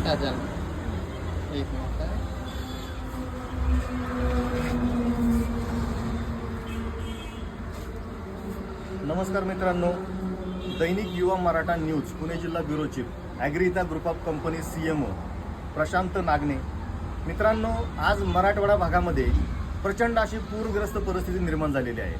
शाहजान एक मिनिट आहे. नमस्कार मित्रांनो, दैनिक युवा मराठा न्यूज पुणे जिल्हा bureau chief Agrita group of company CMO Prashant Nagane. मित्रांनो, आज मराठवाडा भागामध्ये प्रचंड अशी पूरग्रस्त परिस्थिती निर्माण झालेली आहे.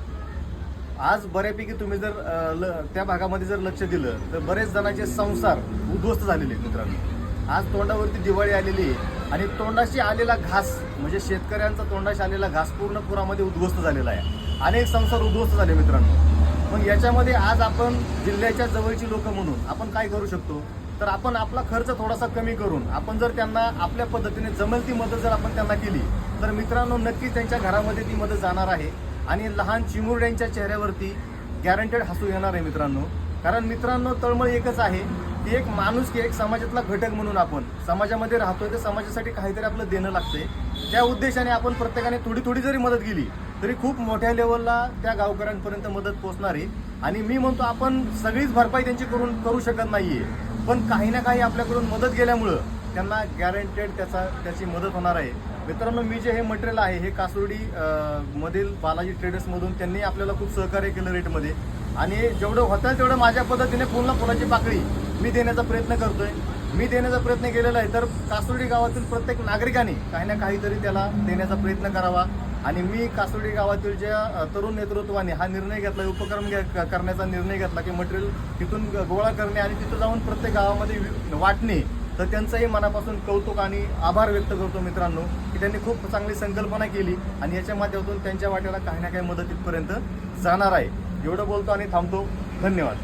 आज बऱ्यापैकी तुम्ही जर त्या भागामध्ये जर लक्ष दिलं तर बरेच जणांचे संसार उद्ध्वस्त झालेले आहेत. मित्रांनो, आज तोंडावरती दिवाळी आलेली आहे आणि तोंडाशी आलेला घास म्हणजे शेतकऱ्यांचा तोंडाशी आलेला घास पूर्ण पुरामध्ये उद्ध्वस्त झालेला आहे. अनेक संसार उद्ध्वस्त झाले मित्रांनो. मग याच्यामध्ये आज आपण जिल्ह्याच्या जवळची लोक म्हणून आपण काय करू शकतो, तर आपण आपला खर्च थोडासा कमी करून आपण जर त्यांना आपल्या पद्धतीने जमेल ती मदत जर आपण त्यांना केली तर मित्रांनो नक्कीच त्यांच्या घरामध्ये ती मदत जाणार आहे आणि लहान चिमुरड्यांच्या चेहऱ्यावरती गॅरंटेड हसू येणार आहे मित्रांनो. कारण मित्रांनो, तळमळ एकच आहे की एक माणूस की एक समाजातला घटक म्हणून आपण समाजामध्ये राहतोय तर समाजासाठी काहीतरी आपलं देणं लागतंय. त्या उद्देशाने आपण प्रत्येकाने थोडी थोडी जरी मदत केली तरी खूप मोठ्या लेवलला त्या गावकऱ्यांपर्यंत मदत पोहोचणार आहे. आणि मी म्हणतो आपण सगळीच भरपाई त्यांची करू शकत नाहीये, पण काही ना काही आपल्याकडून मदत गेल्यामुळं त्यांना गॅरंटेड त्याची मदत होणार आहे. मित्रांनो, मी जे हे मटेरियल आहे हे कासोडी मधील बालाजी ट्रेडर्समधून त्यांनी आपल्याला खूप सहकार्य केलं रेटमध्ये आणि जेवढं होतं तेवढं माझ्या पद्धतीने फुलाची पाकळी मी देण्याचा प्रयत्न करतोय. मी देण्याचा प्रयत्न केलेला आहे तर कासोडी गावातील प्रत्येक नागरिकाने काही ना काहीतरी त्याला देण्याचा प्रयत्न करावा. आणि मी कासोडी गावातील ज्या तरुण नेतृत्वाने हा निर्णय घेतला, उपक्रम करण्याचा निर्णय घेतला की मटेरियल तिथून गोळा करणे आणि तिथं जाऊन प्रत्येक गावामध्ये वाटणे, तर त्यांचंही मनापासून कौतुक आणि आभार व्यक्त करतो मित्रांनो की त्यांनी खूप चांगली संकल्पना केली आणि याच्या माध्यमातून त्यांच्या वाट्याला काही ना काही मदत इथपर्यंत जाणार आहे. एवढं बोलतो आणि थांबतो. धन्यवाद.